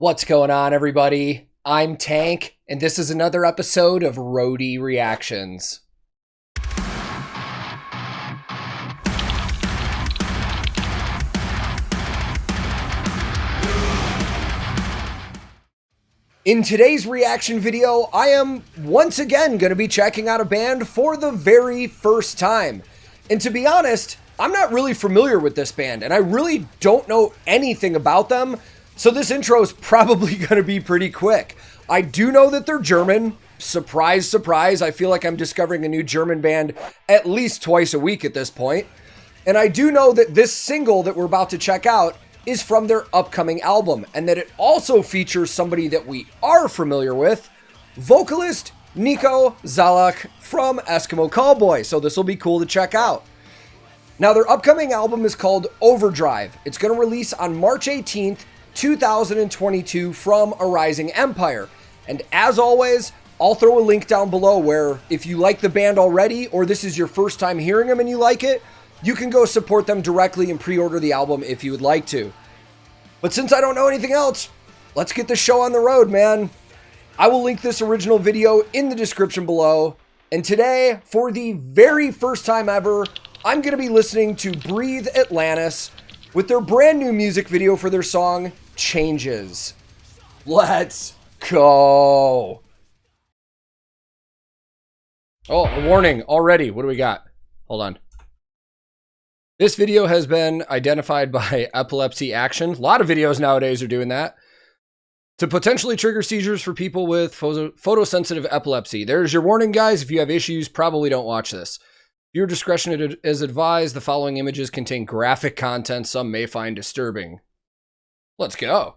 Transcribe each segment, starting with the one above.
What's going on, everybody? I'm Tank, and this is another episode of Roadie Reactions. In today's reaction video, I am once again going to be checking out a band for the very first time. And to be honest, I'm not really familiar with this band, and I really don't know anything about them. So this intro is probably going to be pretty quick. I do know that they're German. Surprise, surprise. I feel like I'm discovering a new German band at least twice a week at this point. And I do know that this single that we're about to check out is from their upcoming album, and that it also features somebody that we are familiar with, vocalist Nico Sallach from Eskimo Callboy. So this will be cool to check out. Now, their upcoming album is called Overdrive. It's going to release on March 18th, 2022 from A Rising Empire. And as always, I'll throw a link down below where if you like the band already or this is your first time hearing them and you like it, you can go support them directly and pre-order the album if you would like to. But since I don't know anything else, let's get the show on the road, man. I will link this original video in the description below. And today, for the very first time ever, I'm going to be listening to Breathe Atlantis with their brand new music video for their song, Changes. Let's go. Oh, a warning already. What do we got? Hold on. This video has been identified by Epilepsy Action. A lot of videos nowadays are doing that. To potentially trigger seizures for people with photosensitive epilepsy. There's your warning, guys. If you have issues, probably don't watch this. Viewer discretion is advised. The following images contain graphic content some may find disturbing. Let's go.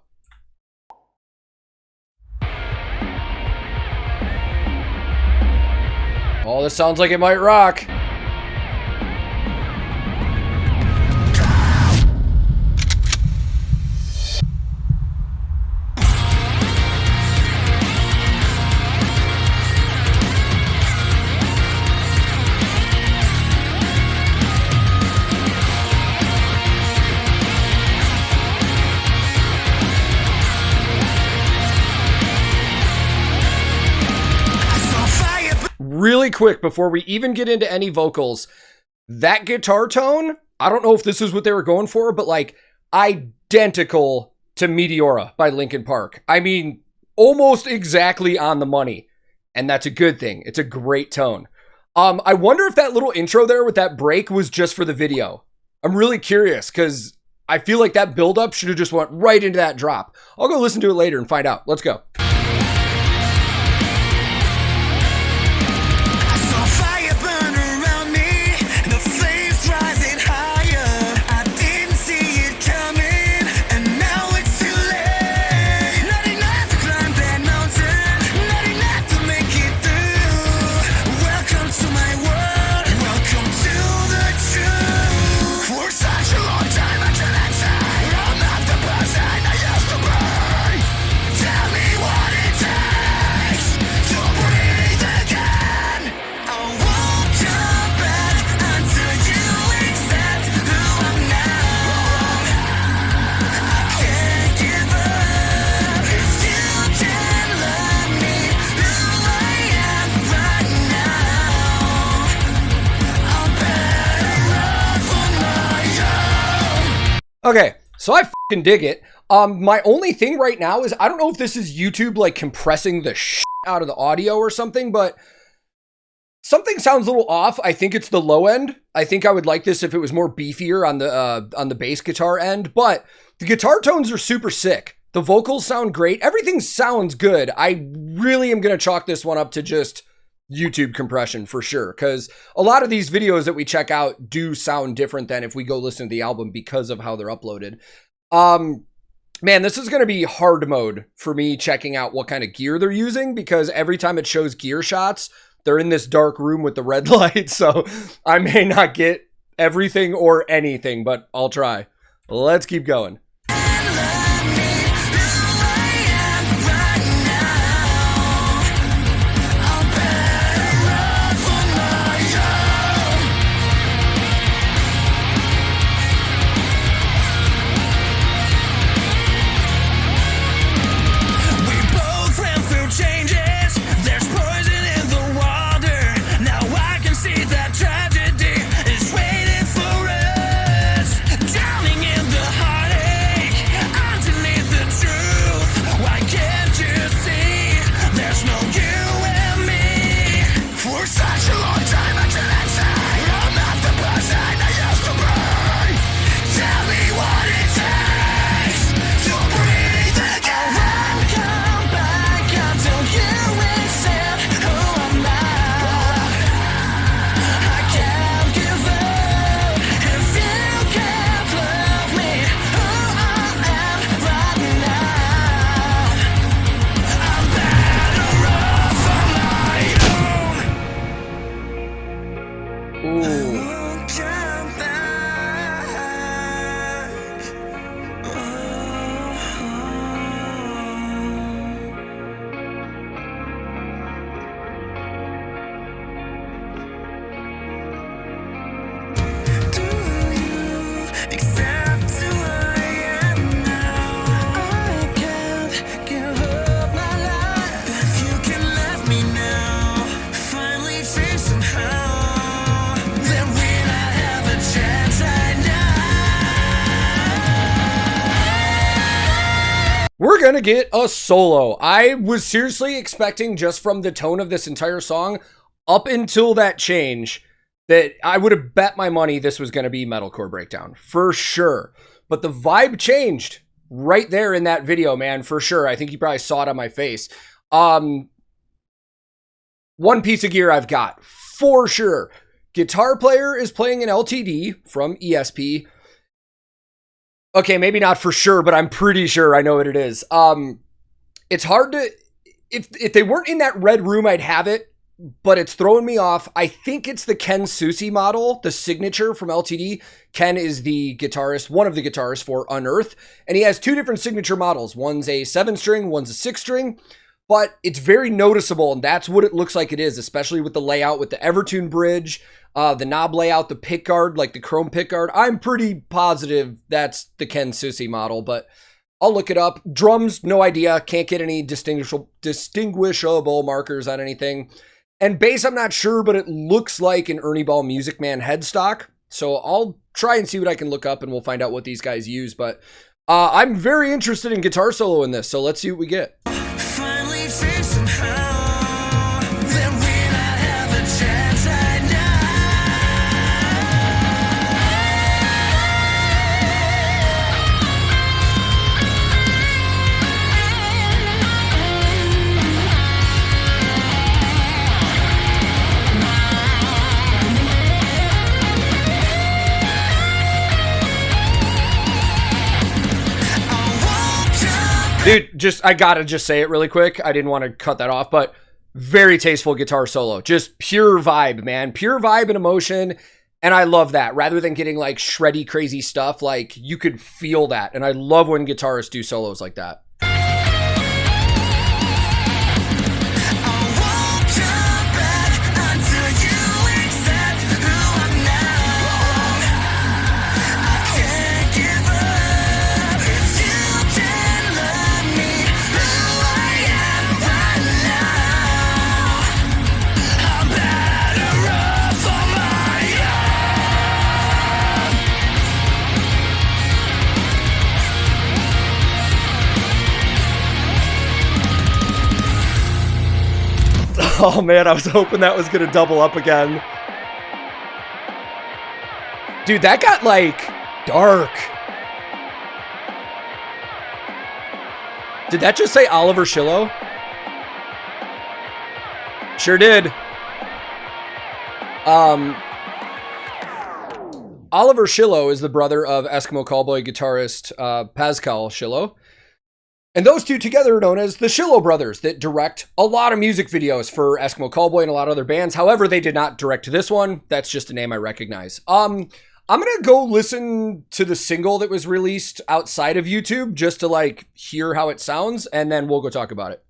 Oh, this sounds like it might rock. Really quick, before we even get into any vocals, that guitar tone, I don't know if this is what they were going for, but like identical to Meteora by Linkin Park. I mean, almost exactly on the money. And that's a good thing. It's a great tone. I wonder if that little intro there with that break was just for the video. I'm really curious because I feel like that buildup should have just went right into that drop. I'll go listen to it later and find out. Let's go. Okay, so I fucking dig it. My only thing right now is I don't know if this is YouTube like compressing the shit out of the audio or something, but something sounds a little off. I think it's the low end. I think I would like this if it was more beefier on the bass guitar end, but the guitar tones are super sick. The vocals sound great. Everything sounds good. I really am going to chalk this one up to just YouTube compression for sure, because a lot of these videos that we check out do sound different than if we go listen to the album because of how they're uploaded. Man, this is going to be hard mode for me checking out what kind of gear they're using, because every time it shows gear shots, they're in this dark room with the red light, so I may not get everything or anything, but I'll try. Let's keep going. we're gonna get a solo. I was seriously expecting, just from the tone of this entire song, up until that change, that I would have bet my money this was gonna be Metalcore Breakdown, for sure. But the vibe changed right there in that video, man, for sure. I think you probably saw it on my face. One piece of gear I've got, for sure. Guitar player is playing an LTD from ESP. Okay, maybe not for sure, but I'm pretty sure I know what it is. It's hard to... If they weren't in that red room, I'd have it, but it's throwing me off. I think it's the Ken Susi model, the signature from LTD. Ken is the guitarist, one of the guitarists for Unearth, and he has two different signature models. One's a 7-string, one's a 6-string, but it's very noticeable, and that's what it looks like it is, especially with the layout, with the Evertune bridge, the knob layout, the pick guard, like the chrome pick guard. I'm pretty positive that's the Ken Susi model, but I'll look it up. Drums, no idea. Can't get any distinguishable markers on anything. And bass, I'm not sure, but it looks like an Ernie Ball Music Man headstock. So I'll try and see what I can look up, and we'll find out what these guys use. But I'm very interested in guitar solo in this, so let's see what we get. Finally face somehow, then when I have a chance, I Dude, I gotta just say it really quick. I didn't want to cut that off, but very tasteful guitar solo. Just pure vibe, man. Pure vibe and emotion. And I love that. Rather than getting like shreddy, crazy stuff, like you could feel that. And I love when guitarists do solos like that. Oh man, I was hoping that was gonna double up again. Dude, that got like dark. Did that just say Oliver Shillow? Sure did. Oliver Shillow is the brother of Eskimo Callboy guitarist Pascal Shillow. And those two together are known as the Shillow brothers that direct a lot of music videos for Eskimo Callboy and a lot of other bands. However, they did not direct this one. That's just a name I recognize. I'm going to go listen to the single that was released outside of YouTube just to like hear how it sounds, and then we'll go talk about it.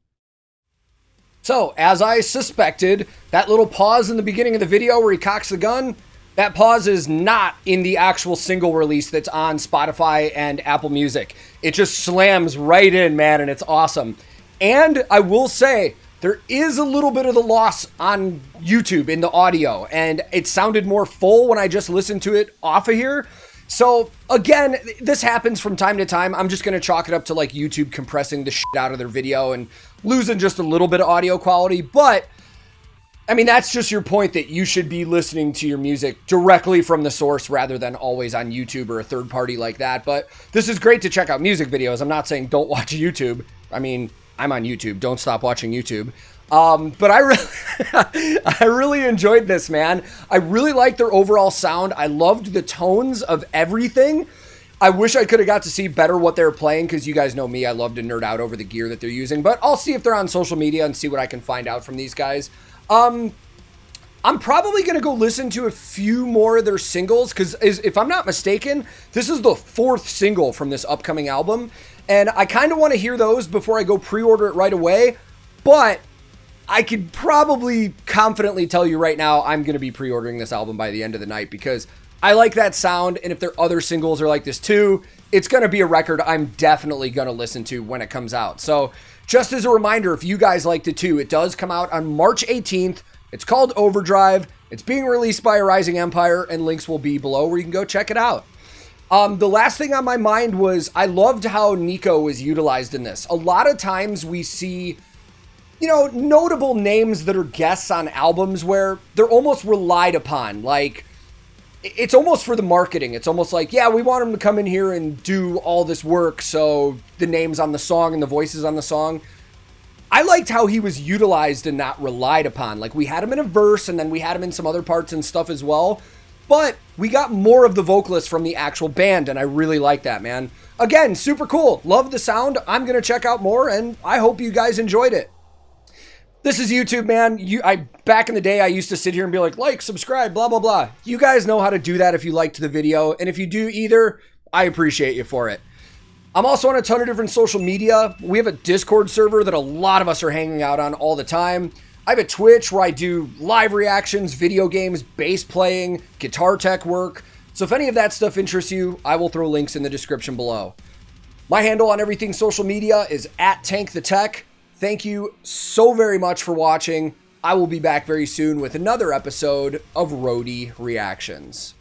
So, as I suspected, that little pause in the beginning of the video where he cocks the gun, that pause is not in the actual single release that's on Spotify and Apple Music. It just slams right in, man, and it's awesome. And I will say, there is a little bit of the loss on YouTube in the audio, and it sounded more full when I just listened to it off of here. So, again, this happens from time to time. I'm just going to chalk it up to, like, YouTube compressing the shit out of their video and losing just a little bit of audio quality, but I mean, that's just your point, that you should be listening to your music directly from the source rather than always on YouTube or a third party like that. But this is great to check out music videos. I'm not saying don't watch YouTube. I mean, I'm on YouTube. Don't stop watching YouTube. But I really enjoyed this, man. I really liked their overall sound. I loved the tones of everything. I wish I could have got to see better what they're playing, because you guys know me. I love to nerd out over the gear that they're using. But I'll see if they're on social media and see what I can find out from these guys. I'm probably going to go listen to a few more of their singles, because if I'm not mistaken, this is the 4th single from this upcoming album, and I kind of want to hear those before I go pre-order it right away, but I could probably confidently tell you right now I'm going to be pre-ordering this album by the end of the night, because I like that sound, and if their other singles are like this too, it's going to be a record I'm definitely going to listen to when it comes out. So just as a reminder, if you guys liked it too, it does come out on March 18th. It's called Overdrive. It's being released by A Rising Empire, and links will be below where you can go check it out. The last thing on my mind was I loved how Nico was utilized in this. A lot of times we see, you know, notable names that are guests on albums where they're almost relied upon. Like, it's almost for the marketing. It's almost like, yeah, we want him to come in here and do all this work, so the names on the song and the voices on the song. I liked how he was utilized and not relied upon. Like, we had him in a verse, and then we had him in some other parts and stuff as well. But we got more of the vocalist from the actual band, and I really like that, man. Again, super cool. Love the sound. I'm going to check out more, and I hope you guys enjoyed it. This is YouTube, man. Back in the day, I used to sit here and be like, subscribe, blah, blah, blah. You guys know how to do that if you liked the video, and if you do either, I appreciate you for it. I'm also on a ton of different social media. We have a Discord server that a lot of us are hanging out on all the time. I have a Twitch where I do live reactions, video games, bass playing, guitar tech work. So if any of that stuff interests you, I will throw links in the description below. My handle on everything social media is @TankTheTech. Thank you so very much for watching. I will be back very soon with another episode of Roadie Reactions.